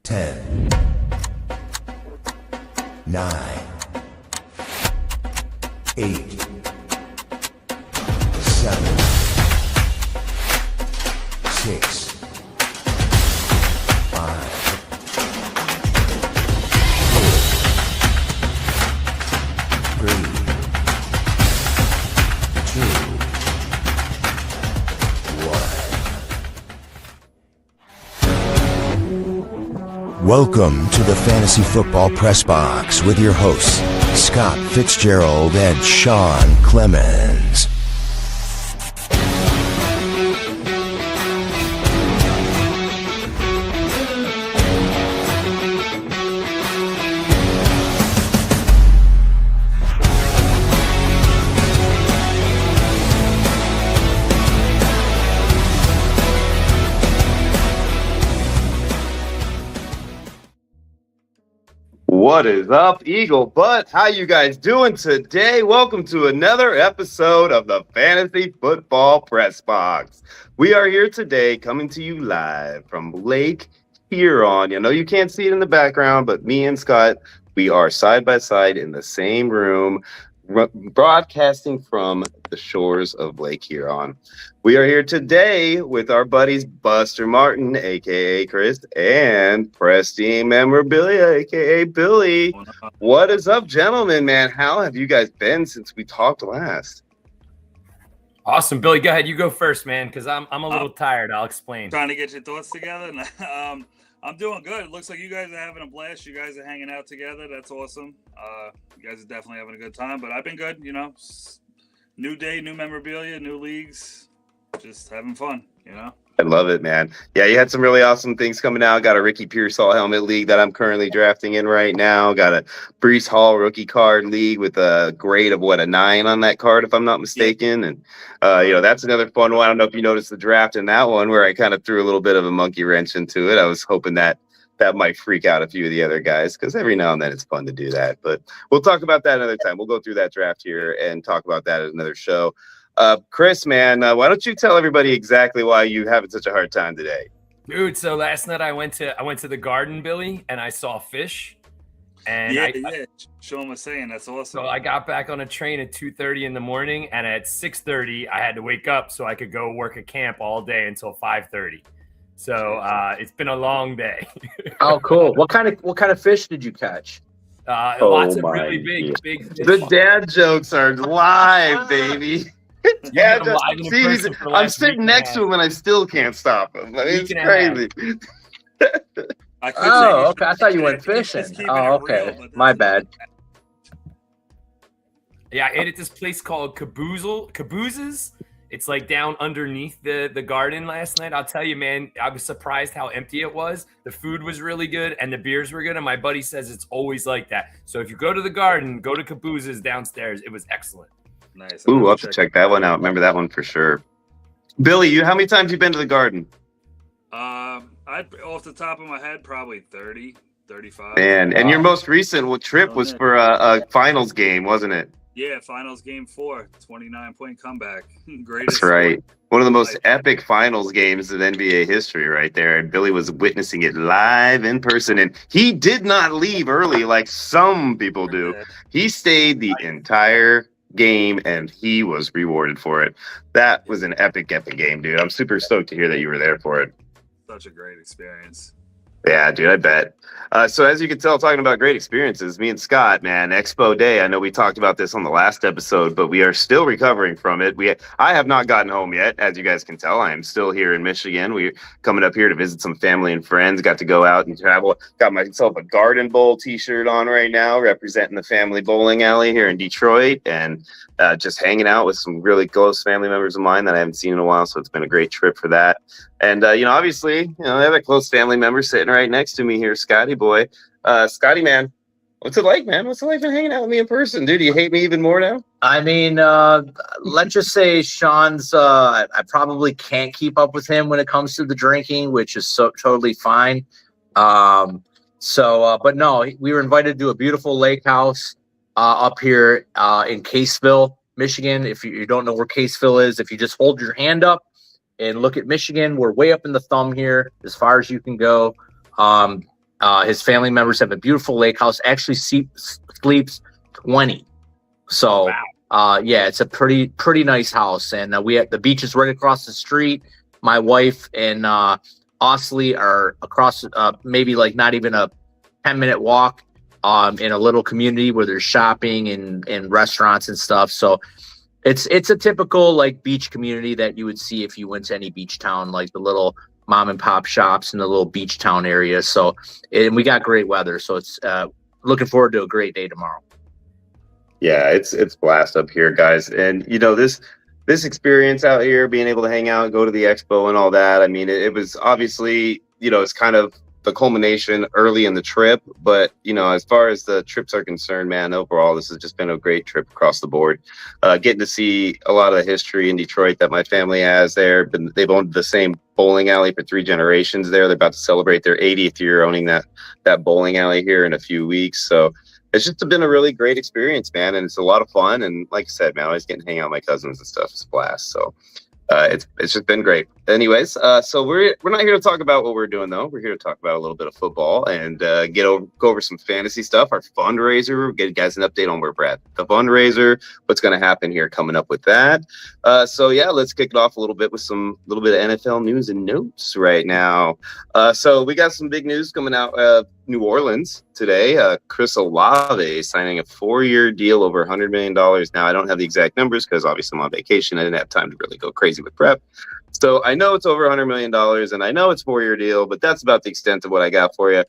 10, 9, 8, 7, 6, 5, 4, 3, 2, 1. Welcome to the Fantasy Football Press Box with your hosts, Scott Fitzgerald and Sean Clemens. What is up, Eagle Butt? How you guys doing today? Welcome to another episode of the Fantasy Football Press Box. We are here today coming to you live from Lake Huron. I know you can't see it in the background, but me and Scott, we are side by side in the same room, broadcasting from the shores of Lake Huron. We are here today with our buddies Buster Martin, aka Chris, and Pristine Memorabilia, aka Billy. What is up, gentlemen? Man, how have you guys been since we talked last? Awesome, Billy. Go ahead. You go first, man, because I'm a little tired. I'll explain. Trying to get your thoughts together. I'm doing good. It looks like you guys are having a blast. You guys are hanging out together. That's awesome. You guys are definitely having a good time. But I've been good. You know, new day, new memorabilia, new leagues. Just having fun, you know? I love it, man. Yeah, you had some really awesome things coming out. Got a Ricky Pearsall helmet league that I'm currently drafting in right now. Got a Breece Hall rookie card league with a grade of, a 9 on that card, if I'm not mistaken. And, that's another fun one. I don't know if you noticed the draft in that one where I kind of threw a little bit of a monkey wrench into it. I was hoping that might freak out a few of the other guys because every now and then it's fun to do that. But we'll talk about that another time. We'll go through that draft here and talk about that at another show. Chris, man, why don't you tell everybody exactly why you having such a hard time today? Dude, so last night I went to the garden, Billy, and I saw fish. And yeah. Sean was saying that's awesome. So I got back on a train at 2:30 in the morning, and at 6:30 I had to wake up so I could go work at camp all day until 5:30. So it's been a long day. Oh, cool. What kind of fish did you catch? Lots of really big fish. The dad jokes are live, baby. Yeah, I'm sitting next to him and I still can't stop him. I mean, it's crazy. Okay. I thought you went fishing. Oh, okay. My bad. Yeah, I ate at this place called Cabooses. It's like down underneath the garden last night. I'll tell you, man, I was surprised how empty it was. The food was really good and the beers were good. And my buddy says it's always like that. So if you go to the garden, go to Cabooses downstairs. It was excellent. Nice. Ooh, we'll have to check that one out. Remember that one for sure. Billy, how many times you been to the garden? Off the top of my head, probably 30, 35. Man, and your most recent trip was for a finals game, wasn't it? Yeah, finals game 4, 29-point comeback. Greatest. That's right. One of the most epic finals games in NBA history right there. And Billy was witnessing it live in person. And he did not leave early like some people do. He stayed the entire game and he was rewarded for it. That was an epic game, dude. I'm super stoked to hear that you were there for it. Such a great experience. Yeah, dude, I bet. So as you can tell, talking about great experiences, me and Scott, man, Expo Day. I know we talked about this on the last episode, but we are still recovering from it. I have not gotten home yet, as you guys can tell. I am still here in Michigan. We're coming up here to visit some family and friends. Got to go out and travel. Got myself a Garden Bowl T-shirt on right now, representing the family bowling alley here in Detroit, and just hanging out with some really close family members of mine that I haven't seen in a while. So it's been a great trip for that. And, obviously, I have a close family member sitting right next to me here, Scotty boy. Scotty, man, what's it like, man? What's it like been hanging out with me in person? Dude, do you hate me even more now? I mean, let's just say Sean's, I probably can't keep up with him when it comes to the drinking, which is totally fine. But no, we were invited to a beautiful lake house up here in Caseville, Michigan. If you don't know where Caseville is, if you just hold your hand up and look at Michigan, we're way up in the thumb here as far as you can go. His family members have a beautiful lake house. Actually, sleeps 20. So, yeah, it's a pretty nice house. And we have the beach is right across the street. My wife and Osley are across, maybe like not even a 10-minute walk. In a little community where there's shopping and restaurants and stuff. So it's a typical like beach community that you would see if you went to any beach town, like the little mom and pop shops in the little beach town area. So, and we got great weather. So it's looking forward to a great day tomorrow. Yeah, it's blast up here, guys. And this experience out here, being able to hang out, go to the expo and all that. I mean, it was obviously, it's kind of the culmination early in the trip, but as far as the trips are concerned, man, overall this has just been a great trip across the board. Getting to see a lot of the history in Detroit that my family has there. They've owned the same bowling alley for 3 generations there. They're about to celebrate their 80th year owning that bowling alley here in a few weeks. So it's just been a really great experience, man, and it's a lot of fun. And like I said, man, I always getting to hang out with my cousins and stuff. It's a blast. So it's just been great. Anyways, so we're not here to talk about what we're doing though. We're here to talk about a little bit of football and go over some fantasy stuff. Our fundraiser, we'll get you guys an update on where we're at. The fundraiser, what's going to happen here coming up with that. So yeah, let's kick it off a little bit with little bit of NFL news and notes right now. So we got some big news coming out of New Orleans today. Chris Olave signing a 4-year deal over $100 million. Now I don't have the exact numbers because obviously I'm on vacation. I didn't have time to really go crazy with prep. So I know it's over $100 million and I know it's a 4-year deal, but that's about the extent of what I got for you.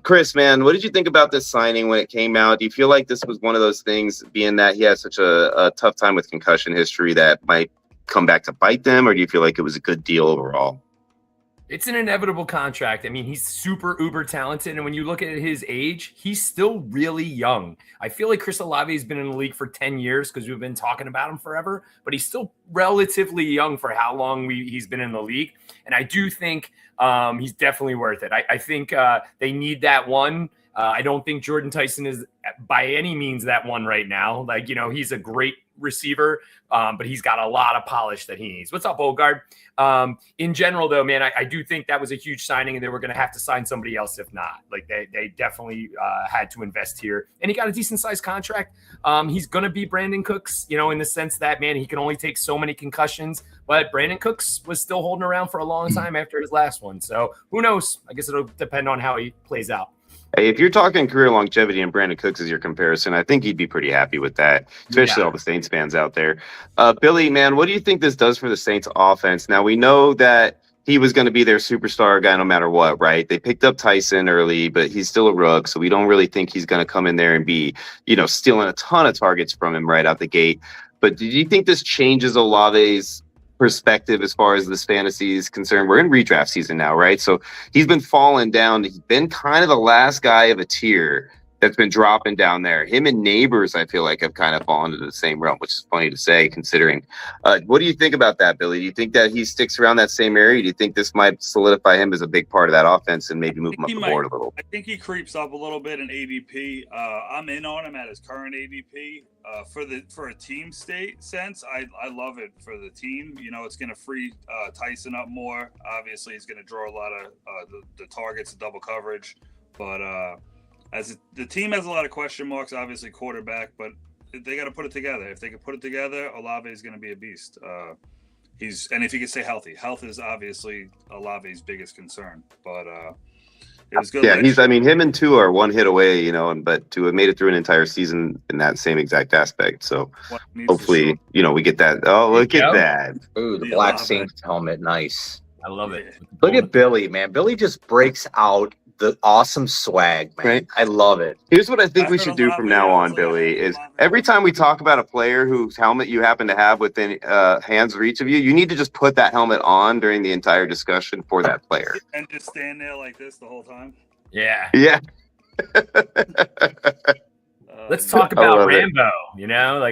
Chris, man, what did you think about this signing when it came out? Do you feel like this was one of those things, being that he has such a tough time with concussion history, that might come back to bite them, or do you feel like it was a good deal overall? It's an inevitable contract. I mean, he's super uber talented. And when you look at his age, he's still really young. I feel like Chris Olave has been in the league for 10 years because we've been talking about him forever, but he's still relatively young for how long he's been in the league. And I do think he's definitely worth it. I think they need that one. I don't think Jordan Tyson is by any means that one right now. Like, he's a great receiver, but he's got a lot of polish that he needs. What's up, Bogard? In general, though, man, I do think that was a huge signing, and they were going to have to sign somebody else if not. Like, they definitely had to invest here. And he got a decent-sized contract. He's going to be Brandon Cooks, in the sense that, man, he can only take so many concussions. But Brandon Cooks was still holding around for a long time after his last one. So who knows? I guess it'll depend on how he plays out. Hey, if you're talking career longevity and Brandon Cooks is your comparison, I think he'd be pretty happy with that, especially all the Saints fans out there. Billy, man, what do you think this does for the Saints offense? Now, we know that he was going to be their superstar guy no matter what, right? They picked up Tyson early, but he's still a rook, so we don't really think he's going to come in there and be, stealing a ton of targets from him right out the gate. But do you think this changes Olave's perspective as far as this fantasy is concerned? We're in redraft season now, right? So he's been falling down. He's been kind of the last guy of a tier that's been dropping down there. Him and Neighbors, I feel like, have kind of fallen into the same realm, which is funny to say considering. What do you think about that, Billy? Do you think that he sticks around that same area? Do you think this might solidify him as a big part of that offense and maybe move him up the board a little? I think he creeps up a little bit in ADP. I'm in on him at his current ADP. For a team state sense, I love it for the team. It's going to free Tyson up more. Obviously, he's going to draw a lot of the targets, the double coverage. But the team has a lot of question marks, obviously quarterback, but they got to put it together. If they can put it together, Olave is going to be a beast. And if he can stay healthy, health is obviously Olave's biggest concern. But it was good. Yeah, him and Tua are one hit away, but Tua made it through an entire season in that same exact aspect. So hopefully, we get that. Oh, look at that. Ooh, the Black Saints helmet. Nice. I love it. Look at Billy, man. Billy just breaks out the awesome swag, man. Right. I love it. Here's what I think we should do from now on, Billy, is every time we talk about a player whose helmet you happen to have within hand's reach of you, you need to just put that helmet on during the entire discussion for that player. And just stand there like this the whole time? Yeah. Yeah. Let's talk about Rambo,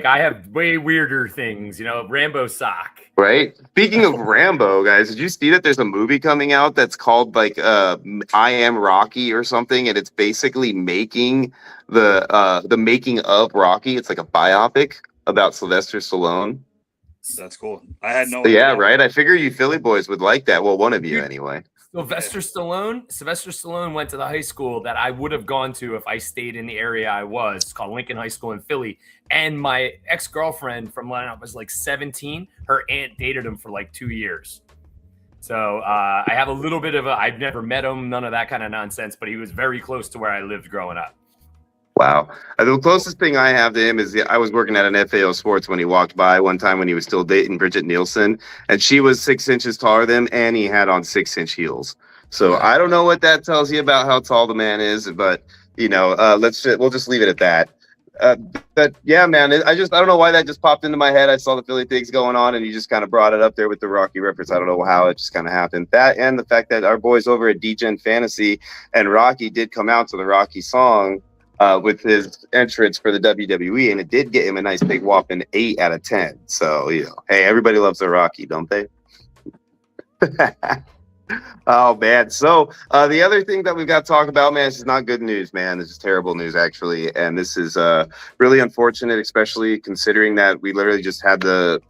I have way weirder things, Rambo sock. Right. Speaking of Rambo, guys, did you see that there's a movie coming out that's called I Am Rocky or something, and it's basically making the making of Rocky. It's like a biopic about Sylvester Stallone. That's cool. I had no idea. Yeah, right. I figure you Philly boys would like that. Well, one of you anyway. Sylvester Stallone went to the high school that I would have gone to if I stayed in the area I was. It's called Lincoln High School in Philly. And my ex-girlfriend from when I was like 17, her aunt dated him for like 2 years. So I have a little bit of I've never met him, none of that kind of nonsense, but he was very close to where I lived growing up. Wow. The closest thing I have to him is I was working at an FAO Sports when he walked by one time when he was still dating Bridget Nielsen, and she was 6 inches taller than him, and he had on 6-inch heels. So I don't know what that tells you about how tall the man is, but we'll just leave it at that. But yeah, man, I don't know why that just popped into my head. I saw the Philly things going on, and you just kind of brought it up there with the Rocky reference. I don't know how it just kind of happened. That and the fact that our boys over at DGen Fantasy and Rocky did come out to the Rocky song with his entrance for the WWE, and it did get him a nice big whopping 8 out of 10. So, hey, everybody loves the Rocky, don't they? Oh, man. So the other thing that we've got to talk about, man, this is not good news, man. This is terrible news, actually. And this is really unfortunate, especially considering that we literally just had the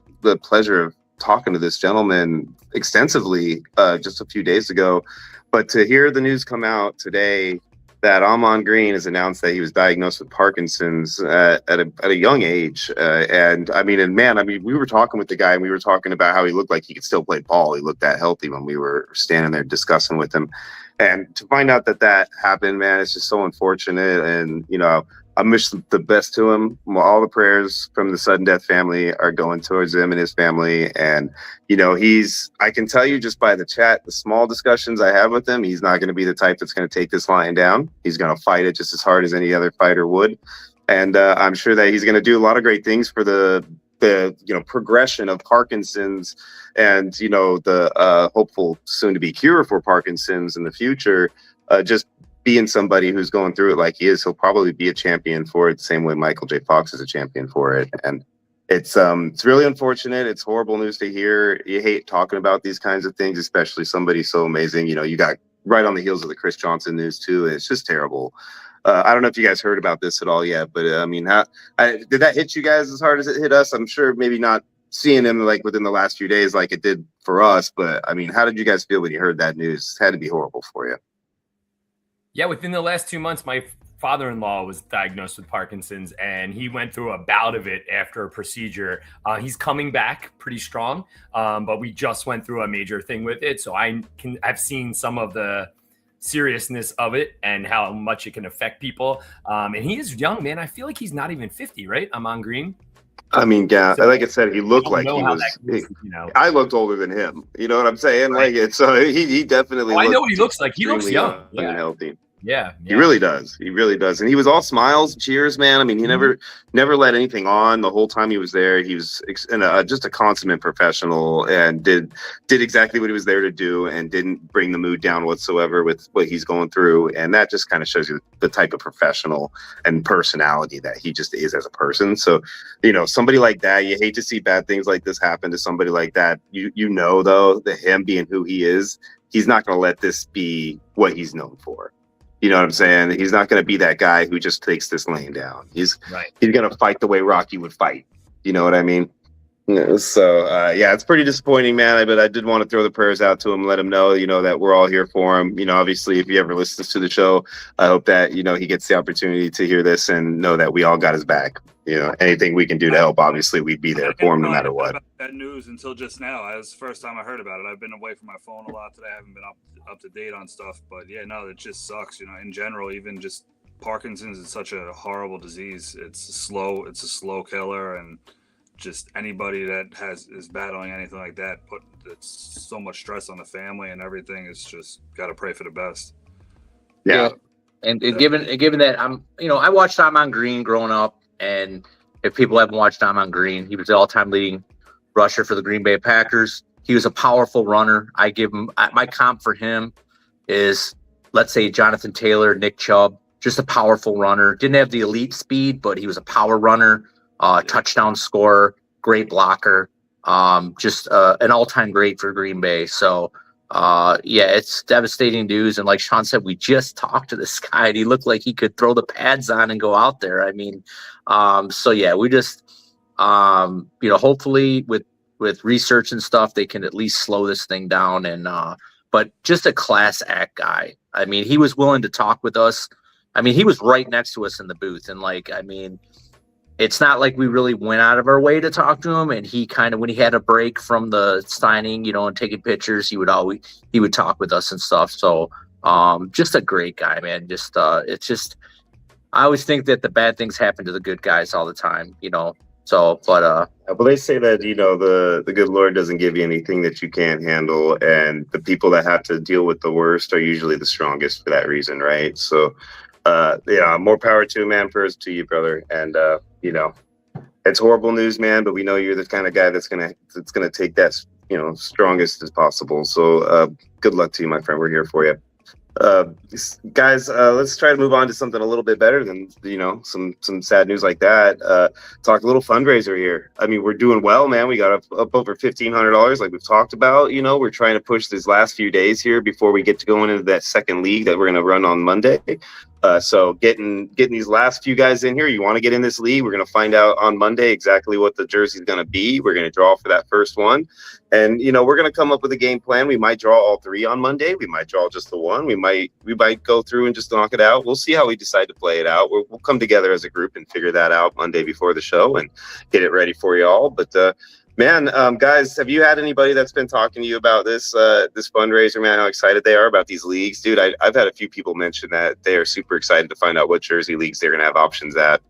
pleasure of talking to this gentleman extensively just a few days ago. But to hear the news come out today that Amon Green has announced that he was diagnosed with Parkinson's at a young age. And we were talking with the guy, and we were talking about how he looked like he could still play ball. He looked that healthy when we were standing there discussing with him. And to find out that happened, man, it's just so unfortunate. And, I wish the best to him. All the prayers from the sudden death family are going towards him and his family. And, I can tell you just by the chat, the small discussions I have with him, he's not going to be the type that's going to take this lying down. He's going to fight it just as hard as any other fighter would. And I'm sure that he's going to do a lot of great things for the progression of Parkinson's and, the hopeful soon to be cure for Parkinson's in the future. Just being somebody who's going through it like he is, he'll probably be a champion for it the same way Michael J. Fox is a champion for it. And it's really unfortunate. It's horrible news to hear. You hate talking about these kinds of things, especially somebody so amazing. You got right on the heels of the Chris Johnson news too. And it's just terrible. I don't know if you guys heard about this at all yet, but did that hit you guys as hard as it hit us? I'm sure maybe not seeing him like within the last few days like it did for us, but how did you guys feel when you heard that news? It had to be horrible for you. Yeah, within the last 2 months, my father-in-law was diagnosed with Parkinson's, and he went through a bout of it after a procedure. He's coming back pretty strong, but we just went through a major thing with it. So I've seen some of the seriousness of it and how much it can affect people. And he is young, man. I feel like he's not even 50, right? Amon Green. Yeah, So, like I said, he looked like he was. I looked older than him. You know what I'm saying? Right. So he definitely. I know what he looks like. He looks young and healthy. Yeah, he really does. He really does. And he was all smiles, cheers, man. He never let anything on the whole time he was there. He was just a consummate professional and did exactly what he was there to do and didn't bring the mood down whatsoever with what he's going through. And that just kind of shows you the type of professional and personality that he just is as a person. So, somebody like that, you hate to see bad things like this happen to somebody like that. Though, that him being who he is, he's not going to let this be what he's known for. You know what I'm saying? He's not going to be that guy who just takes this laying down. He's going to fight the way Rocky would fight. You know what I mean? So, it's pretty disappointing, man. But I did want to throw the prayers out to him, let him know, that we're all here for him. Obviously, if he ever listens to the show, I hope that, he gets the opportunity to hear this and know that we all got his back. Anything we can do to help, obviously, we'd be there for him no matter what. That news until just now. That was the first time I heard about it. I've been away from my phone a lot today. I haven't been up to date on stuff. But yeah, no, it just sucks. In general, even just Parkinson's is such a horrible disease. It's a slow killer, and just anybody that is battling anything like that, it's so much stress on the family and everything. It's just got to pray for the best. Yeah. And given that I watched Amon Green growing up, and if people haven't watched Amon Green, he was the all-time leading rusher for the Green Bay Packers. He was a powerful runner. I give him my comp for him is, let's say, Jonathan Taylor, Nick Chubb, just a powerful runner. Didn't have the elite speed, but he was a power runner, touchdown scorer, great blocker, just an all-time great for Green Bay. So, it's devastating news. And like Sean said, we just talked to this guy, and he looked like he could throw the pads on and go out there. We just, hopefully with research and stuff, they can at least slow this thing down and but just a class act guy. I mean, he was willing to talk with us. I mean, he was right next to us in the booth. And like, I mean, it's not like we really went out of our way to talk to him. And he kind of, when he had a break from the signing, you know, and taking pictures, he would talk with us and stuff. So just a great guy, man. Just it's just, I always think that the bad things happen to the good guys all the time, you know. So, but well, they say that, you know, the good Lord doesn't give you anything that you can't handle, and the people that have to deal with the worst are usually the strongest for that reason, right? So, yeah, more power to man, prayers to you, brother. And you know, it's horrible news, man, but we know you're the kind of guy that's gonna take that, you know, strongest as possible. So, good luck to you, my friend. We're here for you. Guys, let's try to move on to something a little bit better than, you know, some sad news like that. Talk a little fundraiser here. I mean, we're doing well, man. We got up over $1,500, like we've talked about. You know, we're trying to push these last few days here before we get to going into that second league that we're going to run on Monday. So getting these last few guys in here, you want to get in this league. We're going to find out on Monday exactly what the jersey is going to be. We're going to draw for that first one. And, you know, we're going to come up with a game plan. We might draw all three on Monday. We might draw just the one. We might go through and just knock it out. We'll see how we decide to play it out. We'll come together as a group and figure that out Monday before the show and get it ready for you all. But, man, guys, have you had anybody that's been talking to you about this fundraiser, man, how excited they are about these leagues? Dude, I've had a few people mention that they are super excited to find out what jersey leagues they're going to have options at.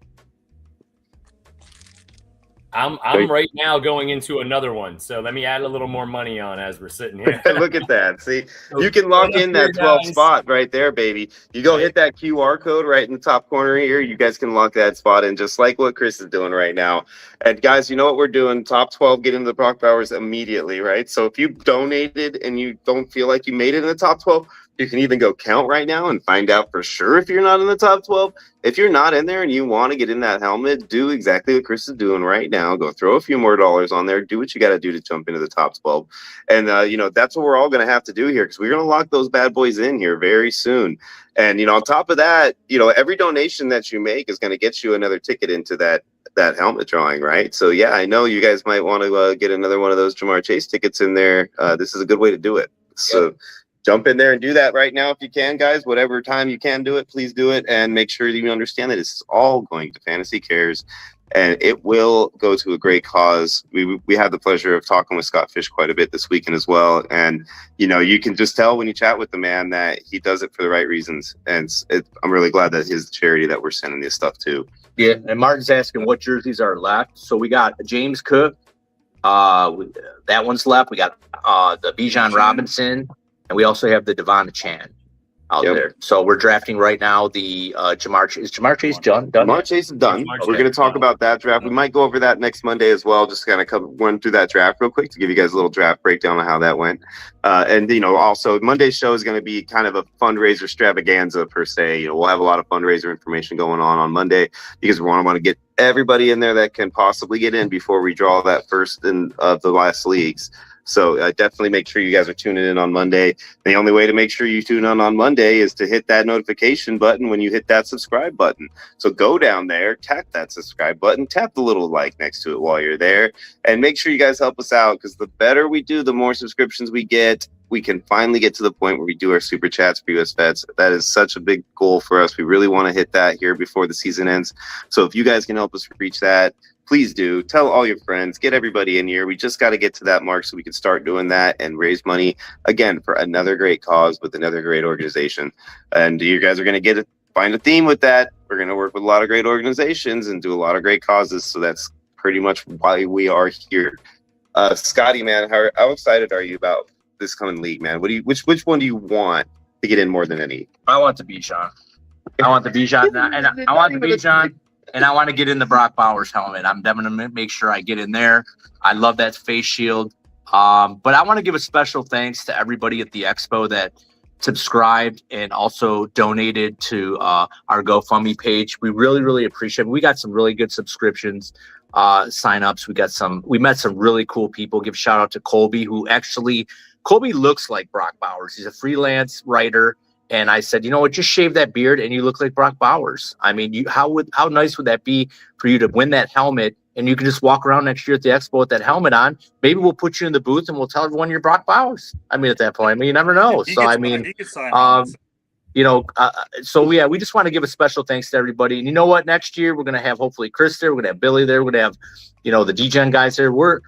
I'm right now going into another one, so let me add a little more money on as we're sitting here. Look at that. See, you can lock in that 12th spot right there, baby. You go hit that QR code right in the top corner here. You guys can lock that spot in just like what Chris is doing right now. And guys, you know what we're doing? Top 12, get into the Brock Bowers immediately, right? So if you donated and you don't feel like you made it in the top 12, you can even go count right now and find out for sure if you're not in the top 12. If you're not in there and you want to get in that helmet, do exactly what Chris is doing right now. Go throw a few more dollars on there. Do what you got to do to jump into the top 12. And, you know, that's what we're all going to have to do here because we're going to lock those bad boys in here very soon. And, you know, on top of that, you know, every donation that you make is going to get you another ticket into that helmet drawing, right? So, yeah, I know you guys might want to get another one of those Jamar Chase tickets in there. This is a good way to do it. So. Yep. Jump in there and do that right now if you can, guys. Whatever time you can do it, please do it. And make sure that you understand that it's all going to Fantasy Cares. And it will go to a great cause. We had the pleasure of talking with Scott Fish quite a bit this weekend as well. And, you know, you can just tell when you chat with the man that he does it for the right reasons. And I'm really glad that his charity that we're sending this stuff to. Yeah, and Martin's asking what jerseys are left. So we got James Cook. That one's left. We got the Bijan Robinson. And we also have the Devon Chan out there. So we're drafting right now the Jamar Chase. Is Jamar Chase done? Jamar Chase is done. We're going to talk about that draft. We might go over that next Monday as well, just kind of run through that draft real quick to give you guys a little draft breakdown on how that went. And, you know, also Monday's show is going to be kind of a fundraiser extravaganza per se. You know, we'll have a lot of fundraiser information going on Monday because we want to get everybody in there that can possibly get in before we draw that first of the last leagues. So definitely make sure you guys are tuning in on Monday. The only way to make sure you tune in on Monday is to hit that notification button when you hit that subscribe button. So go down there, tap that subscribe button, tap the little like next to it while you're there, and make sure you guys help us out because the better we do, the more subscriptions we get. We can finally get to the point where we do our super chats for US Vets. That is such a big goal for us. We really want to hit that here before the season ends. So if you guys can help us reach that, please do. Tell all your friends. Get everybody in here. We just got to get to that mark so we can start doing that and raise money, again, for another great cause with another great organization. And you guys are going to find a theme with that. We're going to work with a lot of great organizations and do a lot of great causes. So that's pretty much why we are here. Scotty, man, how excited are you about this coming league, man? Which one do you want to get in more than any? I want the Bijan. I want the Bijan, and I want the Bijan. And I want to get in the Brock Bowers helmet. I'm definitely going to make sure I get in there. I love that face shield. But I want to give a special thanks to everybody at the Expo that subscribed and also donated to our GoFundMe page. We really, really appreciate it. We got some really good subscriptions, sign-ups. We met some really cool people. Give a shout out to Colby, Colby looks like Brock Bowers. He's a freelance writer. And I said, you know what, just shave that beard and you look like Brock Bowers. I mean, how nice would that be for you to win that helmet and you can just walk around next year at the expo with that helmet on. Maybe we'll put you in the booth and we'll tell everyone you're Brock Bowers. I mean, at that point, I mean, you never know. He So, could I sign- mean, he could sign helmets. so yeah, we just want to give a special thanks to everybody. And you know what? Next year, we're going to have hopefully Chris there. We're going to have Billy there. We're going to have, the DGen guys there. We're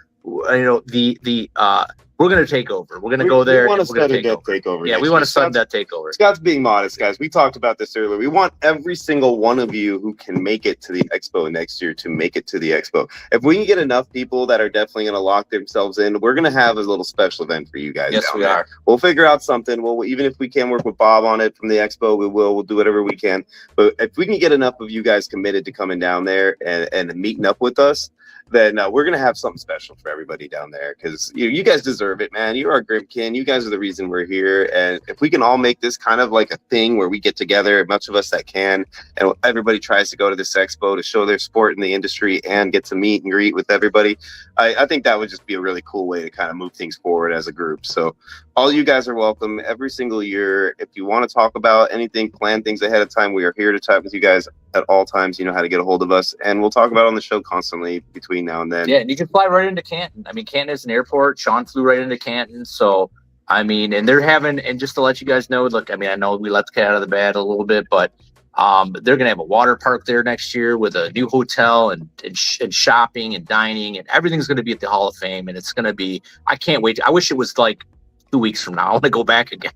going to take over. We're going to go there. We want to and we're gonna start a debt takeover. Yeah, next we want year. to sudden that takeover. Scott's being modest, guys. We talked about this earlier. We want every single one of you who can make it to the expo next year to make it to the expo. If we can get enough people that are definitely going to lock themselves in, we're going to have a little special event for you guys. Yes, down we there. are. We'll figure out something. Even if we can work with Bob on it from the expo, we will. We'll do whatever we can. But if we can get enough of you guys committed to coming down there and meeting up with us, then we're going to have something special for everybody down there, because you guys deserve it, man. You're our Grimkin. You guys are the reason we're here. And if we can all make this kind of like a thing where we get together, much of us that can, and everybody tries to go to this expo to show their sport in the industry and get to meet and greet with everybody, I think that would just be a really cool way to kind of move things forward as a group. So all you guys are welcome every single year. If you want to talk about anything, plan things ahead of time, we are here to chat with you guys at all times. You know how to get a hold of us, and we'll talk about it on the show constantly between now and then. Yeah, and you can fly right into Canton. I mean, Canton is an airport. Sean flew right into Canton. So, I mean, and they're having, and just to let you guys know, look, I mean, I know we let the cat out of the bag a little bit, but they're going to have a water park there next year with a new hotel and shopping and dining, and everything's going to be at the Hall of Fame. And it's going to be, I can't wait. I wish it was like 2 weeks from now. I want to go back again.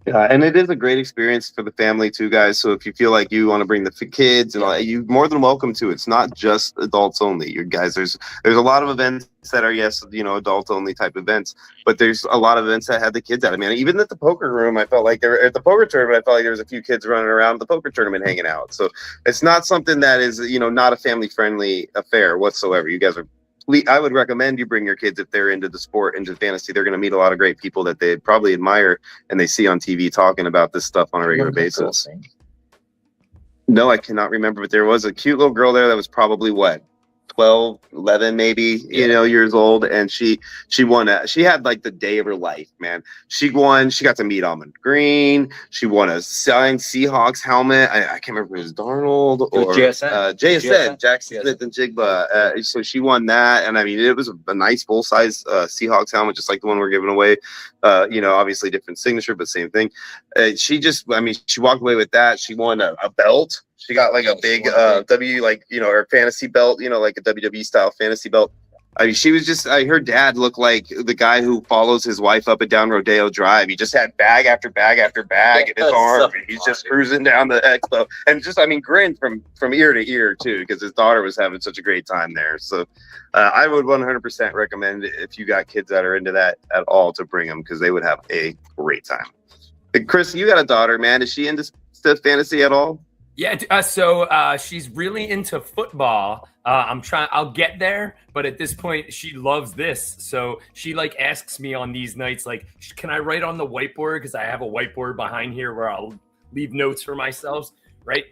Yeah, and it is a great experience for the family too, guys. So if you feel like you want to bring the kids and all, you're more than welcome to. It's not just adults only. You guys, there's a lot of events that are adult only type events, but there's a lot of events that had the kids at. I mean, even at the poker room, I felt like at the poker tournament, I felt like there was a few kids running around the poker tournament hanging out. So it's not something that is not a family friendly affair whatsoever. You guys are. I would recommend you bring your kids if they're into the sport, into fantasy. They're going to meet a lot of great people that they probably admire and they see on TV talking about this stuff on a regular basis. No, I cannot remember, but there was a cute little girl there that was probably 12, 11 maybe, years old, and she won. She had like the day of her life, man. She won. She got to meet Almond Green. She won a signed Seahawks helmet. I can't remember if it was Darnold or JSN, Jackson Smith and Jigba. So she won that, and I mean, it was a nice full size Seahawks helmet, just like the one we're giving away. Obviously different signature, but same thing. She walked away with that. She won a belt. She got like a big her fantasy belt, like a WWE style fantasy belt. I mean, she was just, her dad looked like the guy who follows his wife up and down Rodeo Drive. He just had bag after bag after bag in his arm. He's just cruising down the expo and just, grinned from ear to ear too, because his daughter was having such a great time there. So I would 100% recommend, if you got kids that are into that at all, to bring them, because they would have a great time. Chris, you got a daughter, man. Is she into fantasy at all? Yeah, so she's really into football. I'll get there, but at this point she loves this. So she asks me on these nights, can I write on the whiteboard? Because I have a whiteboard behind here where I'll leave notes for myself. Right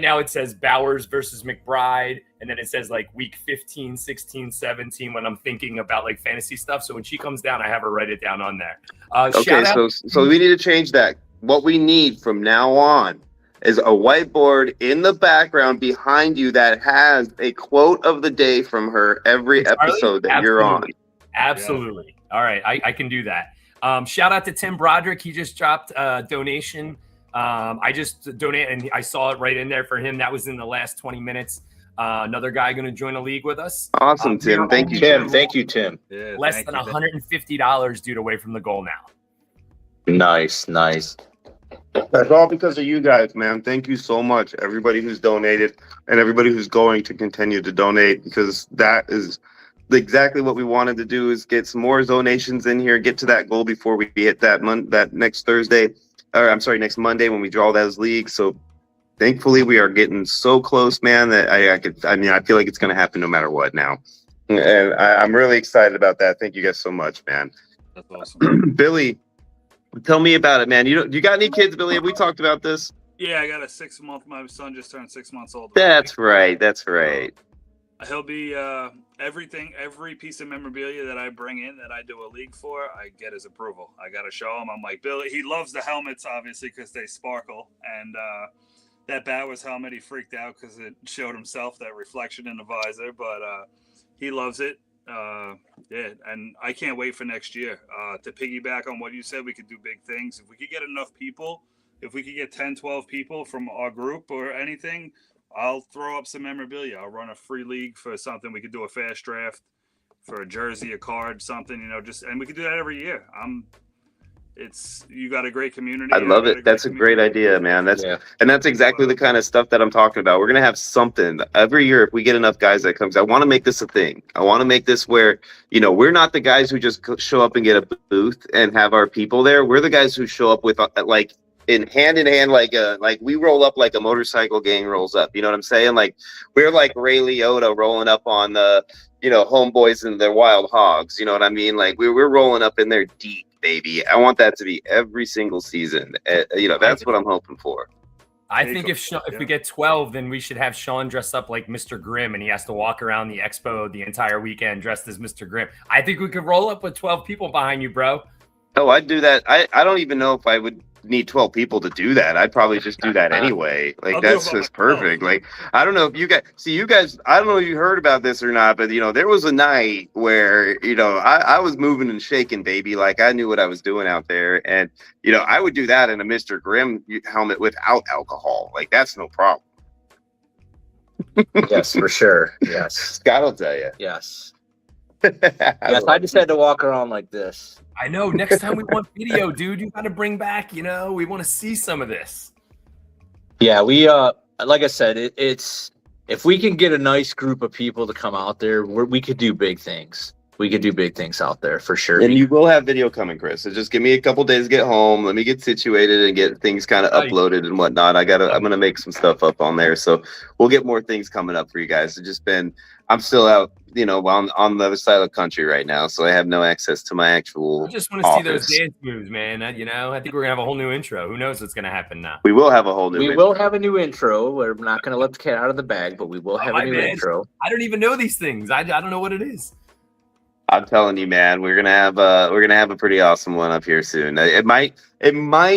now it says Bowers versus McBride, and then it says week 15, 16, 17 when I'm thinking about fantasy stuff. So when she comes down, I have her write it down on there. Okay, so we need to change that. What we need from now on is a whiteboard in the background behind you that has a quote of the day from her every episode that you're on. Absolutely. Yeah. All right. I can do that. Shout out to Tim Broderick. He just dropped a donation. I just donated, and I saw it right in there for him. That was in the last 20 minutes. Another guy going to join a league with us. Awesome, Tim. Thank you, Tim. Thank you, Tim. Yeah, less than $150 dude away from the goal now. Nice. That's all because of you guys, man. Thank you so much, everybody who's donated and everybody who's going to continue to donate, because that is exactly what we wanted to do, is get some more donations in here, get to that goal before we hit that next next Monday when we draw those leagues. So thankfully we are getting so close, man, that I feel like it's going to happen no matter what now. And I'm really excited about that. Thank you guys so much, man. That's awesome. Billy, tell me about it, man. You got any kids, Billy? Have we talked about this? Yeah, I got a 6-month. My son just turned 6 months old. That's right. He'll be every piece of memorabilia that I bring in that I do a league for, I get his approval. I got to show him. I'm like, Billy, he loves the helmets, obviously, because they sparkle. And that Bowers helmet. He freaked out because it showed himself that reflection in the visor, but he loves it. Yeah, and I can't wait for next year. To piggyback on what you said, we could do big things. If we could get enough people, if we could get 10, 12 people from our group or anything, I'll throw up some memorabilia. I'll run a free league for something. We could do a fast draft for a jersey, a card, something, and we could do that every year. You got a great community. I love it. That's a great idea, man. And that's exactly the kind of stuff that I'm talking about. We're going to have something every year. If we get enough guys that comes, I want to make this a thing. I want to make this where, we're not the guys who just show up and get a booth and have our people there. We're the guys who show up with like in hand, like we roll up like a motorcycle gang rolls up. You know what I'm saying? Like we're like Ray Liotta rolling up on the, homeboys and their wild hogs. You know what I mean? Like we're rolling up in there deep. Baby, I want that to be every single season. That's what I'm hoping for. I think if we get 12, then we should have Sean dress up like Mr. Grimm, and he has to walk around the expo the entire weekend dressed as Mr. Grimm. I think we could roll up with 12 people behind you, bro. Oh, I'd do that. I don't even know if I would need 12 people to do that. I'd probably just do that anyway. Like that's just perfect. Like I don't know if you guys I don't know if you heard about this or not, but there was a night where I was moving and shaking, baby. Like I knew what I was doing out there, and I would do that in a Mr. Grimm helmet without alcohol. Like that's no problem. Yes, for sure. Yes, Scott will tell you. Yes. Yes, I just had to walk around like this. I know. Next time we want video, dude, you got to bring back, we want to see some of this. Yeah, we, like I said, it's, if we can get a nice group of people to come out there, we could do big things. We could do big things out there for sure. And you will have video coming, Chris. So just give me a couple days to get home. Let me get situated and get things kind of uploaded and whatnot. I'm going to make some stuff up on there. So we'll get more things coming up for you guys. I'm still out, on the other side of the country right now. So I have no access to my actual I just want to see those dance moves, man. I think we're going to have a whole new intro. Who knows what's going to happen now? We will have a whole new intro. We will have a new intro. We're not going to let the cat out of the bag, but we will have a new intro. I don't even know these things. I don't know what it is. I'm telling you, man, we're gonna have a pretty awesome one up here soon. It might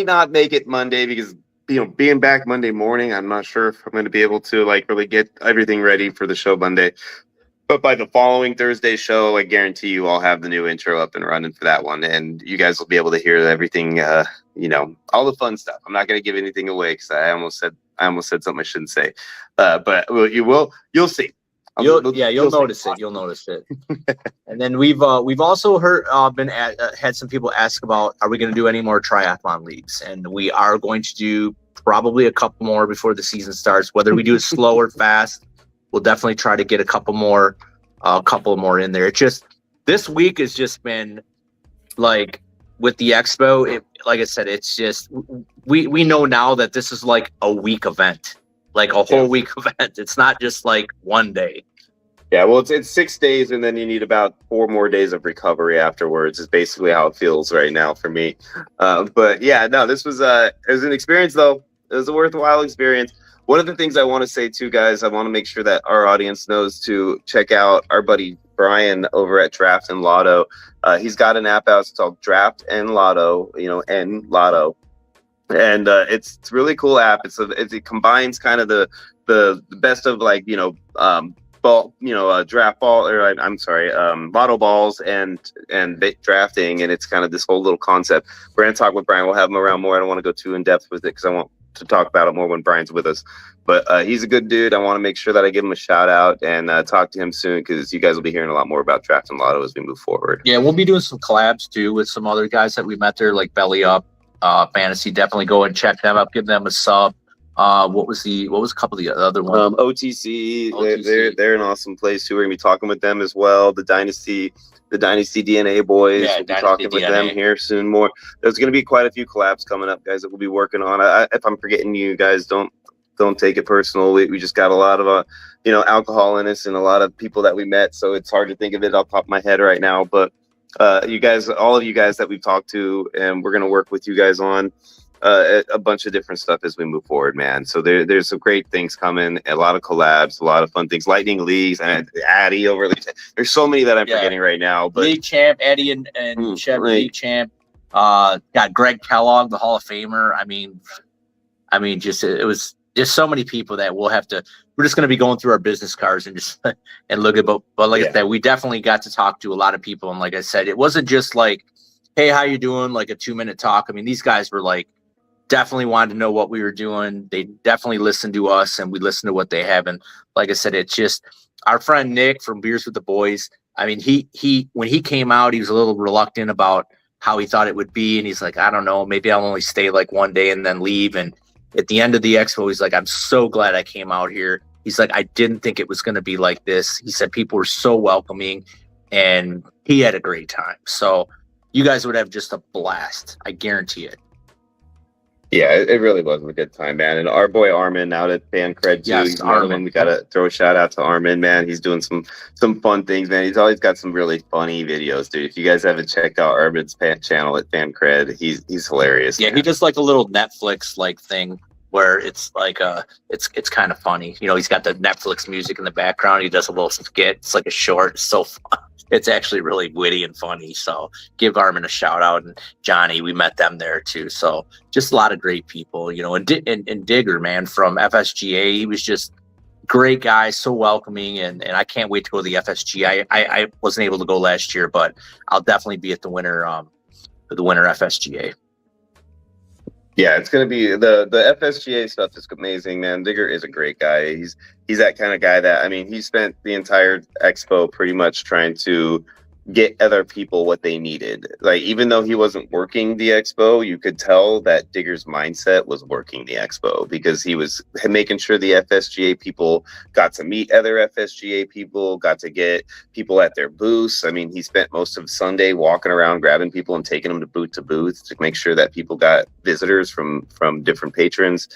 not make it Monday because being back Monday morning, I'm not sure if I'm gonna be able to really get everything ready for the show Monday. But by the following Thursday show, I guarantee you I'll have the new intro up and running for that one, and you guys will be able to hear everything. All the fun stuff. I'm not gonna give anything away because I almost said something I shouldn't say. But you'll see. You'll notice it. You'll notice it. And then we've also had some people ask about, are we going to do any more triathlon leagues? And we are going to do probably a couple more before the season starts. Whether we do it slow or fast, we'll definitely try to get a couple more in there. It's just this week has just been like with the expo. Like I said, it's just we know now that this is like a week event. Like a whole week event. It's not just like one day. Yeah, well, it's 6 days, and then you need about 4 more days of recovery afterwards. Is basically how it feels right now for me. But yeah, no, this was it was an experience though. It was a worthwhile experience. One of the things I want to say too, guys, I want to make sure that our audience knows to check out our buddy Brian over at Draft and Lotto. He's got an app out. It's called Draft and Lotto. And Lotto. And it's a really cool app. It combines kind of the best of draft ball, or I'm sorry, lotto balls and drafting, and it's kind of this whole little concept. We're gonna talk with Brian. We'll have him around more. I don't want to go too in depth with it because I want to talk about it more when Brian's with us. But he's a good dude. I want to make sure that I give him a shout out and talk to him soon because you guys will be hearing a lot more about Draft and Lotto as we move forward. Yeah, we'll be doing some collabs too with some other guys that we met there, like Belly Up. Fantasy, definitely go and check them out, give them a sub. What was a couple of the other ones? OTC. They're an awesome place too. We're gonna be talking with them as well. The Dynasty DNA boys. We'll be talking with them here soon. More. There's gonna be quite a few collabs coming up, guys, that we'll be working on. If I'm forgetting you guys, don't take it personal. We just got a lot of alcohol in us and a lot of people that we met, so it's hard to think of it off the top of my head right now, but you guys, all of you guys that we've talked to, and we're going to work with you guys on a bunch of different stuff as we move forward, man. So there's some great things coming, a lot of collabs, a lot of fun things, lightning leagues, and Addy over. There's so many that I'm forgetting right now. But league champ, Eddie and Chef league champ. Got Greg Kellogg, the Hall of Famer. I mean, just it was There's so many people that we're just going to be going through our business cards and just and look at, but like I said, we definitely got to talk to a lot of people. And like I said, it wasn't just like, hey, how you doing? Like a 2-minute talk. I mean, these guys were like, definitely wanted to know what we were doing. They definitely listened to us and we listened to what they have. And like I said, it's just our friend Nick from Beers with the Boys. I mean, he when he came out, he was a little reluctant about how he thought it would be. And he's like, I don't know, maybe I'll only stay like one day and then leave. And at the end of the expo, he's like, I'm so glad I came out here. He's like, I didn't think it was going to be like this. He said people were so welcoming and he had a great time. So you guys would have just a blast. I guarantee it. Yeah, it really was a good time, man. And our boy Armin out at FanCred too. Yes, He's another one. We gotta throw a shout out to Armin, man. He's doing some fun things, man. He's always got some really funny videos, dude. If you guys haven't checked out Armin's channel at FanCred, he's hilarious. Yeah, man. he does like a little Netflix like thing where it's like it's kind of funny. You know, he's got the Netflix music in the background. He does a little skit. It's like a short. It's so fun. It's actually really witty and funny. So give Armin a shout out, and Johnny, we met them there too. So just a lot of great people, you know, and Digger, man, from FSGA. He was just great guy, so welcoming. And I can't wait to go to the FSGA. I wasn't able to go last year, but I'll definitely be at the winter FSGA. Yeah, it's gonna be the FSGA stuff is amazing, man. Digger is a great guy. He's that kind of guy that, I mean, he spent the entire expo pretty much trying to get other people what they needed. Like, even though he wasn't working the expo, you could tell that Digger's mindset was working the expo, because he was making sure the FSGA people got to meet other FSGA people, got to get people at their booths. I mean, he spent most of Sunday walking around grabbing people and taking them to booth to make sure that people got visitors from different patrons.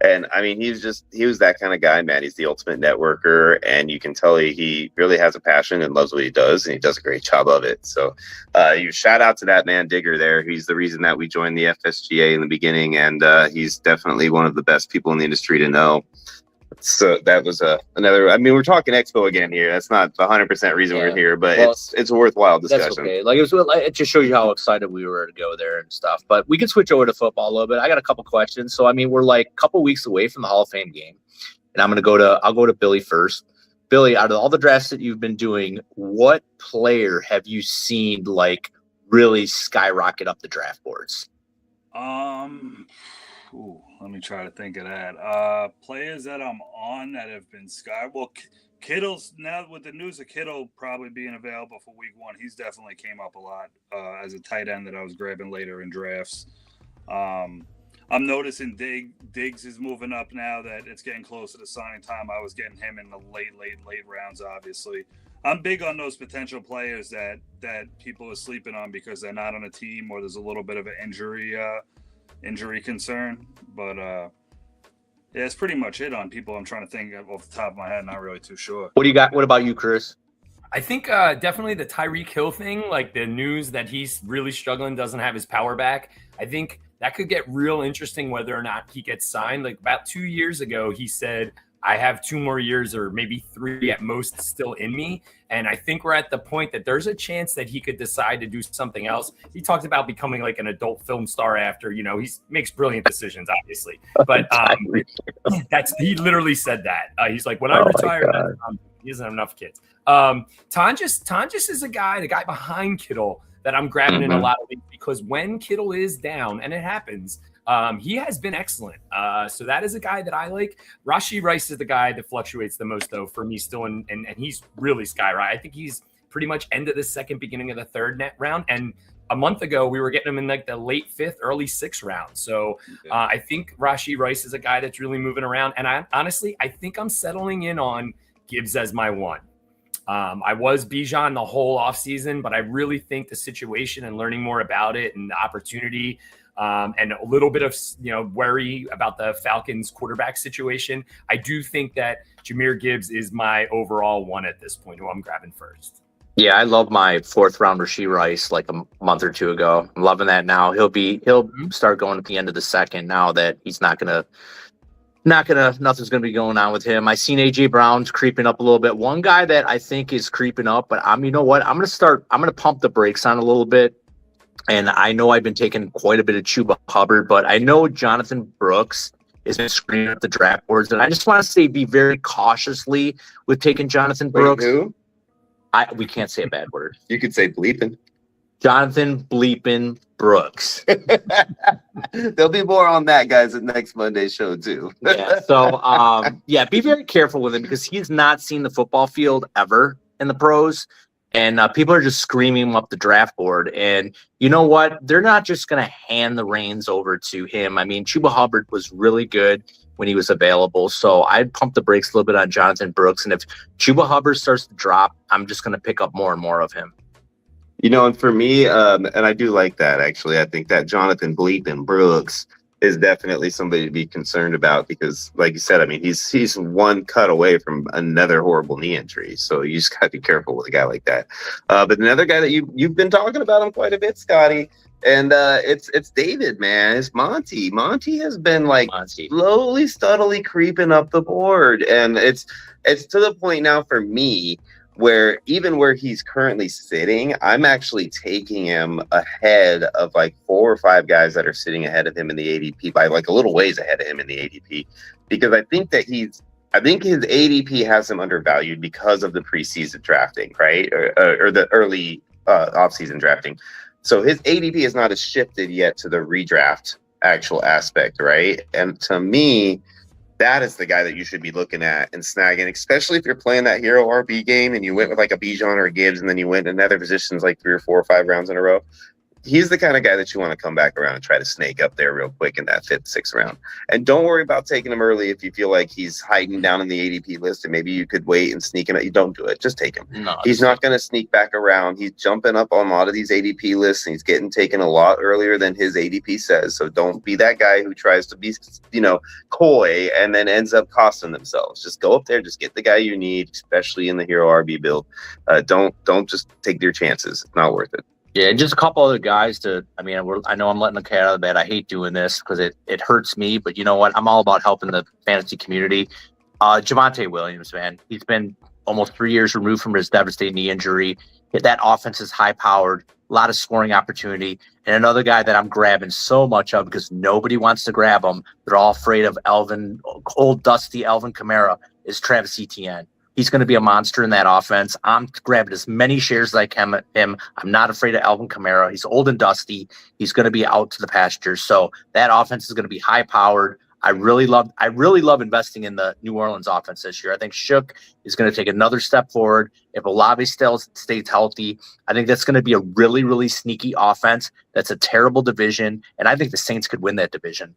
And I mean, he was that kind of guy, man. He's the ultimate networker, and you can tell he really has a passion and loves what he does, and he does a great job of it. So you shout out to that man Digger there. He's the reason that we joined the FSGA in the beginning, and he's definitely one of the best people in the industry to know. So that was another. I mean, we're talking Expo again here. That's not the 100% reason we're here, but it's a worthwhile discussion. That's okay. Like, it just shows you how excited we were to go there and stuff. But we can switch over to football a little bit. I got a couple questions. So I mean, we're like a couple weeks away from the Hall of Fame game, and I'll go to Billy first. Billy, out of all the drafts that you've been doing, what player have you seen like really skyrocket up the draft boards? Let me try to think of that. Players that I'm on that have been Kittle's, now with the news of Kittle probably being available for week 1, he's definitely came up a lot as a tight end that I was grabbing later in drafts. I'm noticing Diggs is moving up now that it's getting closer to signing time. I was getting him in the late rounds, obviously. I'm big on those potential players that people are sleeping on because they're not on a team or there's a little bit of an injury concern. But yeah, it's pretty much it on people I'm trying to think of off the top of my head. Not really too sure. What do you got? What about you, Chris? I think definitely the Tyreek Hill thing, like the news that he's really struggling, doesn't have his power back. I think that could get real interesting whether or not he gets signed. Like about 2 years ago, he said, I have 2 more years or maybe 3 at most still in me. And I think we're at the point that there's a chance that he could decide to do something else. He talked about becoming like an adult film star after, you know, he makes brilliant decisions, obviously. But he literally said that. He's like, when I retire, he doesn't have enough kids. Tonjes is the guy behind Kittle that I'm grabbing in a lot of leagues because when Kittle is down, and it happens, he has been excellent. So that is a guy that I like. Rashee Rice is the guy that fluctuates the most, though, for me still, and he's really skyrocketed. I think he's pretty much end of the second, beginning of the third net round. And a month ago, we were getting him in like the late 5th, early 6th round. So I think Rashee Rice is a guy that's really moving around. And I think I'm settling in on Gibbs as my one. I was Bijan the whole offseason, but I really think the situation and learning more about it and the opportunity and a little bit of, worry about the Falcons quarterback situation. I do think that Jahmyr Gibbs is my overall one at this point, who I'm grabbing first. Yeah, I love my 4th round Rashee Rice like a month or 2 ago. I'm loving that now. He'll start going at the end of the second now that he's nothing's gonna be going on with him. I seen AJ Brown's creeping up a little bit. One guy that I think is creeping up, but I'm gonna pump the brakes on a little bit. And I know I've been taking quite a bit of Chuba Hubbard, but I know Jonathan Brooks has been screening up the draft boards. And I just want to say, be very cautiously with taking Jonathan Brooks. Wait, who? We can't say a bad word. You could say bleeping. Jonathan Bleepin Brooks. There'll be more on that, guys, at next Monday's show too. Yeah. So, be very careful with him because he's not seen the football field ever in the pros, and people are just screaming him up the draft board. And you know what? They're not just going to hand the reins over to him. I mean, Chuba Hubbard was really good when he was available, so I'd pump the brakes a little bit on Jonathan Brooks. And if Chuba Hubbard starts to drop, I'm just going to pick up more and more of him. You know, and for me, and I do like that, actually. I think that Jonathan Bleepin Brooks is definitely somebody to be concerned about because, like you said, I mean, he's one cut away from another horrible knee injury. So you just got to be careful with a guy like that. But another guy that you've been talking about him quite a bit, Scotty, and it's David, man. It's Monty. Monty has been slowly, steadily creeping up the board. And it's to the point now for me where even where he's currently sitting, I'm actually taking him ahead of like 4 or 5 guys that are sitting ahead of him in the ADP by like a little ways ahead of him in the ADP, because I think his ADP has him undervalued because of the preseason drafting, right? Or the early offseason drafting. So his ADP is not as shifted yet to the redraft actual aspect, right? And to me, that is the guy that you should be looking at and snagging, especially if you're playing that hero RB game and you went with like a Bijan or a Gibbs and then you went in other positions like 3 or 4 or 5 rounds in a row. He's the kind of guy that you want to come back around and try to snake up there real quick in that 5th, 6th round. And don't worry about taking him early if you feel like he's hiding down in the ADP list and maybe you could wait and sneak him. You don't do it. Just take him. No, he's not going to sneak back around. He's jumping up on a lot of these ADP lists and he's getting taken a lot earlier than his ADP says. So don't be that guy who tries to be, coy and then ends up costing themselves. Just go up there. Just get the guy you need, especially in the hero RB build. Don't just take your chances. It's not worth it. Yeah, and just a couple other guys I know I'm letting the cat out of the bag. I hate doing this because it hurts me, but you know what? I'm all about helping the fantasy community. Javonte Williams, man, he's been almost 3 years removed from his devastating knee injury. That offense is high-powered, a lot of scoring opportunity. And another guy that I'm grabbing so much of because nobody wants to grab him, they're all afraid of old dusty Alvin Kamara, is Travis Etienne. He's going to be a monster in that offense. I'm grabbing as many shares as I can of him. I'm not afraid of Alvin Kamara. He's old and dusty. He's going to be out to the pasture. So that offense is going to be high powered. I really love investing in the New Orleans offense this year. I think Shook is going to take another step forward. If Olave stays healthy, I think that's going to be a really, really sneaky offense. That's a terrible division. And I think the Saints could win that division.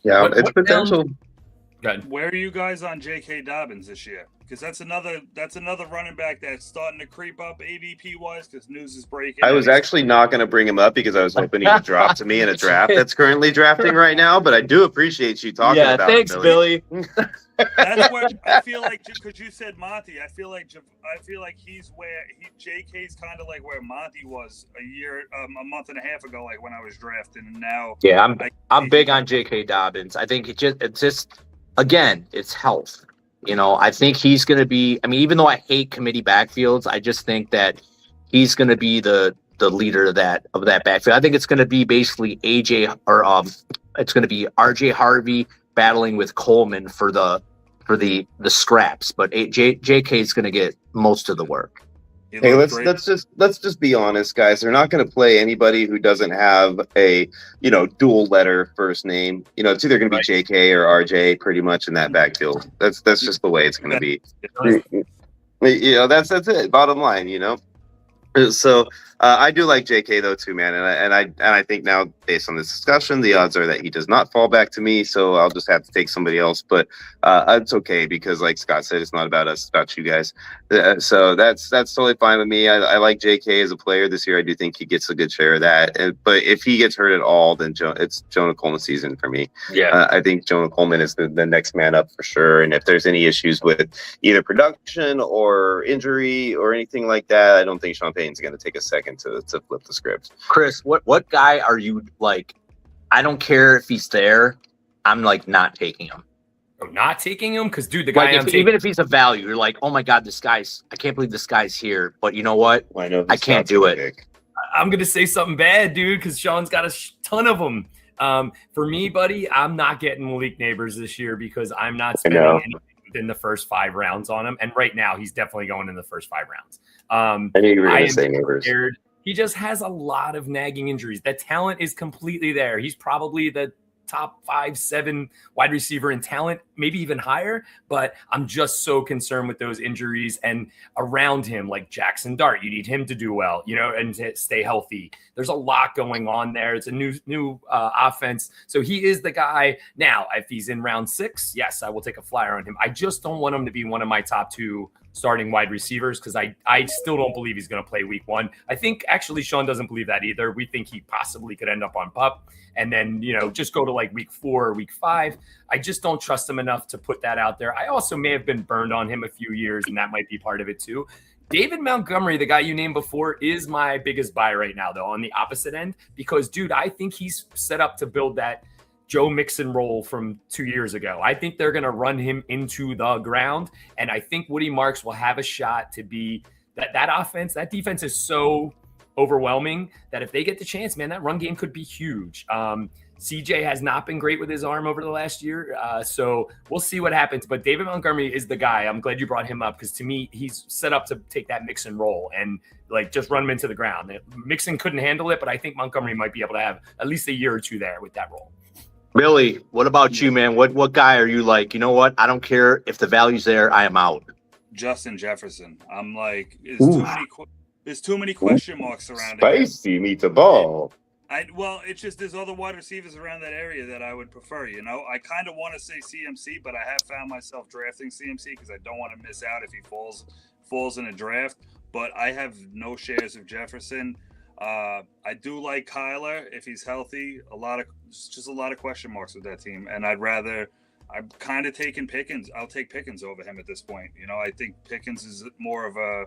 Yeah, it's potential. Where are you guys on J.K. Dobbins this year? Because that's another running back that's starting to creep up ADP wise because news is breaking. I was actually not going to bring him up because I was hoping he would drop to me in a draft that's currently drafting right now. But I do appreciate you talking about him. Yeah, thanks, Billy. That's where I feel like, because you said Monty, I feel like he's where J.K.'s kind of like where Monty was a month and a half ago, like when I was drafting, and now. Yeah, I'm big on J.K. Dobbins. I think it's just again, it's health. I think he's going to be. I mean, even though I hate committee backfields, I just think that he's going to be the leader of that backfield. I think it's going to be basically AJ or it's going to be RJ Harvey battling with Coleman for the scraps, but JK is going to get most of the work. Hey, let's just be honest, guys. They're not going to play anybody who doesn't have a dual letter first name. It's either going to be JK or RJ, pretty much in that backfield. That's just the way it's going to be. That's it. Bottom line, So I do like JK though too, man, and I think now based on this discussion, the odds are that he does not fall back to me. So I'll just have to take somebody else. But it's okay because, like Scott said, it's not about us, it's about you guys. So that's totally fine with me. I like JK as a player this year. I do think he gets a good share of that. But if he gets hurt at all, then it's Jonah Coleman season for me. Yeah, I think Jonah Coleman is the next man up for sure. And if there's any issues with either production or injury or anything like that, I don't think Sean Payton's going to take a second to flip the script. Chris, what guy are you like? I don't care if he's there. I'm like not taking him. Not taking him? Because dude, the guy even if he's a value, you're like, oh my god, I can't believe this guy's here. But you know what? Well, I can't do it. I'm gonna say something bad, dude, because Sean's got a ton of them. For me, buddy, I'm not getting Malik Neighbors this year because I'm not I spending know. anything within the first 5 rounds on him. And right now, he's definitely going in the first 5 rounds. I knew you were I going to am say Neighbors. scared. He just has a lot of nagging injuries. The talent is completely there. He's probably the top 5, 7 wide receiver in talent, maybe even higher. But I'm just so concerned with those injuries and around him, like Jackson Dart. You need him to do well, and to stay healthy. There's a lot going on there. It's a new offense. So he is the guy. Now, if he's in round 6, yes, I will take a flyer on him. I just don't want him to be one of my top 2 starting wide receivers because I still don't believe he's going to play week 1. I think actually Sean doesn't believe that either. We think he possibly could end up on PUP and then, just go to like week 4 or week 5. I just don't trust him enough to put that out there. I also may have been burned on him a few years, and that might be part of it too. David Montgomery, the guy you named before, is my biggest buy right now, though, on the opposite end, because, dude, I think he's set up to build that Joe Mixon role from 2 years ago. I think they're going to run him into the ground, and I think Woody Marks will have a shot to be that offense. That defense is so overwhelming that if they get the chance, man, that run game could be huge. CJ has not been great with his arm over the last year, so we'll see what happens. But David Montgomery is the guy. I'm glad you brought him up because to me, he's set up to take that Mixon role and like just run him into the ground. Mixon couldn't handle it, but I think Montgomery might be able to have at least a year or 2 there with that role. Billy, what about you, man? What guy are you like? You know what? I don't care if the value's there. I am out. Justin Jefferson. I'm like, there's too many question marks around him. Spicy meets a ball. It's just there's other wide receivers around that area that I would prefer. I kind of want to say CMC, but I have found myself drafting CMC because I don't want to miss out if he falls in a draft. But I have no shares of Jefferson. I do like Kyler if he's healthy. A lot of question marks with that team, and I'm kind of taking Pickens. I'll take Pickens over him at this point. I think Pickens is more of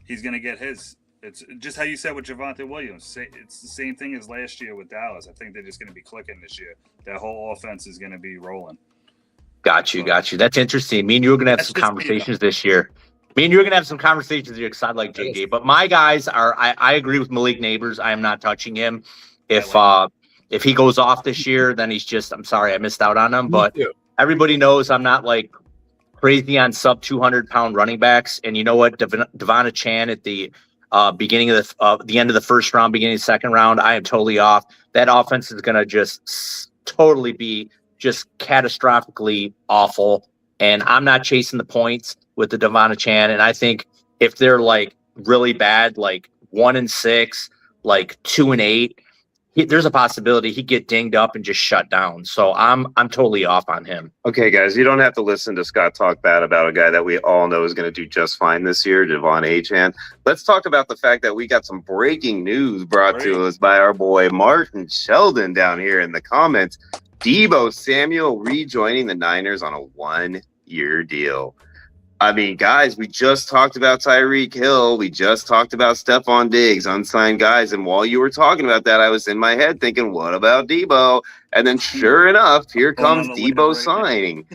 he's going to get his. It's just how you said with Javonte Williams. It's the same thing as last year with Dallas. I think they're just going to be clicking this year. That whole offense is going to be rolling. Got you. That's interesting. Me and you are going to have some conversations this year. Me and you are going to have some conversations this year because I like JJ. But my guys are. I agree with Malik Neighbors. I am not touching him. If he goes off this year, then he's just. I'm sorry, I missed out on him. But everybody knows I'm not like crazy on sub 200-pound running backs. And you know what, Devon Chan at the beginning of the end of the first round, beginning of the second round, I am totally off. That offense is going to just totally be just catastrophically awful. And I'm not chasing the points with the Devon Chan. And I think if they're like really bad, like 1-6, like 2-8, there's a possibility he'd get dinged up and just shut down. So I'm totally off on him. Okay, guys, you don't have to listen to Scott talk bad about a guy that we all know is going to do just fine this year, Devon Achane. Let's talk about the fact that we got some breaking news brought to us by our boy Martin Sheldon down here in the comments. Deebo Samuel rejoining the Niners on a 1-year deal. I mean, guys, we just talked about Tyreek Hill. We just talked about Stephon Diggs, unsigned guys. And while you were talking about that, I was in my head thinking, what about Deebo? And then sure enough, here comes Deebo signing.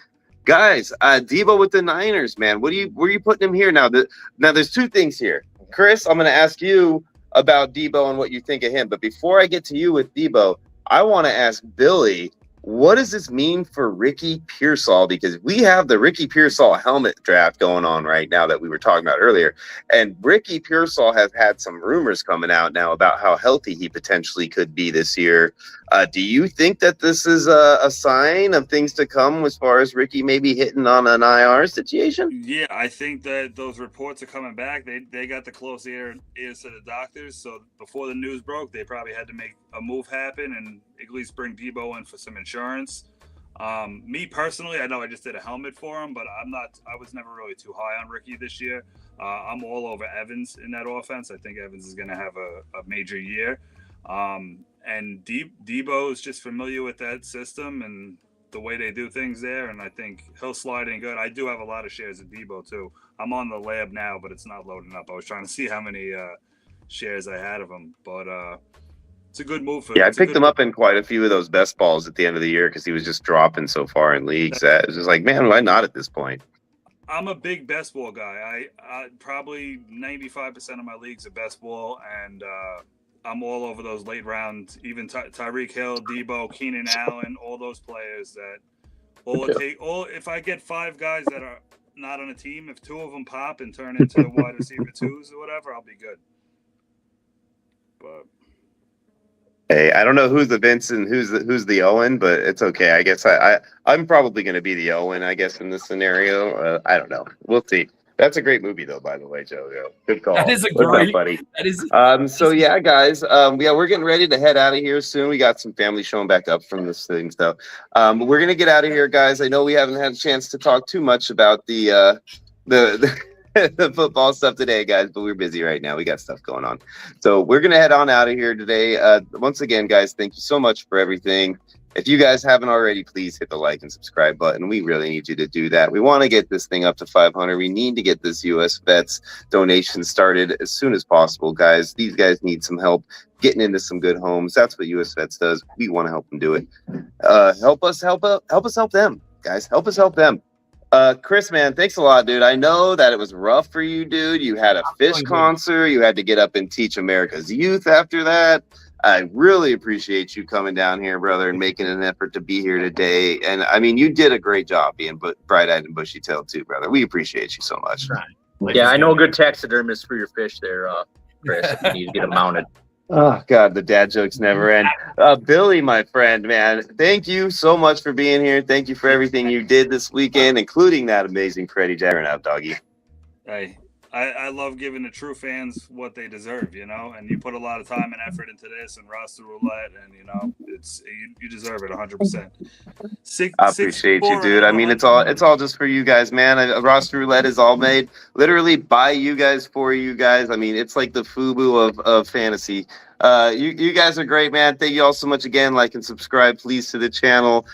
Guys, Deebo with the Niners, man. Where are you putting him here now? Now, there's 2 things here. Chris, I'm going to ask you about Deebo and what you think of him. But before I get to you with Deebo, I want to ask Billy, what does this mean for Ricky Pearsall? Because we have the Ricky Pearsall helmet draft going on right now that we were talking about earlier. And Ricky Pearsall has had some rumors coming out now about how healthy he potentially could be this year. Do you think that this is a sign of things to come as far as Ricky maybe hitting on an IR situation? Yeah, I think that those reports are coming back. They got the close ears to the doctors. So before the news broke, they probably had to make a move happen and at least bring Deebo in for some insurance. Me personally, I know I just did a helmet for him, but I was never really too high on Ricky this year. I'm all over Evans in that offense. I think Evans is going to have a major year. And Deebo is just familiar with that system and the way they do things there, and I think he'll slide in good. I do have a lot of shares of Deebo too. I'm on the lab now, but it's not loading up. I was trying to see how many shares I had of him, but it's a good move for. Yeah, I picked him up in quite a few of those best balls at the end of the year because he was just dropping so far in leagues that it was just like, man, why not at this point? I'm a big best ball guy. I probably 95% of my leagues are best ball, and I'm all over those late round, even Tyreek Hill, Debo, Keenan Allen, all those players that if I get 5 guys that are not on a team, if 2 of them pop and turn into wide receiver 2s or whatever, I'll be good. But hey, I don't know who's the Vince and who's the Owen, but it's okay. I guess I'm probably going to be the Owen, I guess, in this scenario. I don't know. We'll see. That's a great movie, though, by the way, Joe. Good call. That is a What's great, up, buddy? that is. So yeah, guys. Yeah, we're getting ready to head out of here soon. We got some family showing back up from this thing, so but we're gonna get out of here, guys. I know we haven't had a chance to talk too much about the the football stuff today, guys, but we're busy right now. We got stuff going on, so we're gonna head on out of here today. Once again, guys, thank you so much for everything. If you guys haven't already, please hit the like and subscribe button. We really need you to do that. We want to get this thing up to 500. We need to get this U.S. Vets donation started as soon as possible, guys. These guys need some help getting into some good homes. That's what U.S. Vets does. We want to help them do it. Help us help them, guys. Help us help them. Chris, man, thanks a lot, dude. I know that it was rough for you, dude. You had a fish concert. You had to get up and teach America's youth after that. I really appreciate you coming down here, brother, and making an effort to be here today. And I mean, you did a great job being bright-eyed and bushy-tailed too, brother. We appreciate you so much. Right. Yeah, I know a good taxidermist for your fish there, Chris. If you need to get them mounted. Oh God, the dad jokes never end. Billy, my friend, man, thank you so much for being here. Thank you for everything you did this weekend, including that amazing Freddie Jackson out, doggy. Hey, I love giving the true fans what they deserve, you know, and you put a lot of time and effort into this and roster roulette, and you know, it's you deserve it 100%. I appreciate you, dude. I mean, it's all just for you guys, man. Roster roulette is all made literally by you guys for you guys. I mean, it's like the FUBU of fantasy. You guys are great, man. Thank you all so much again. Like and subscribe, please, to the channel.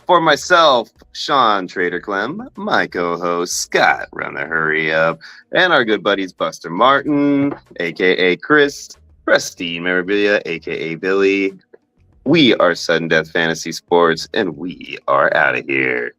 For myself, Sean Trader Clem, my co-host Scott, run the hurry up, and our good buddies Buster Martin, aka Chris, Prestige Memorabilia, aka Billy. We are Sudden Death Fantasy Sports, and we are out of here.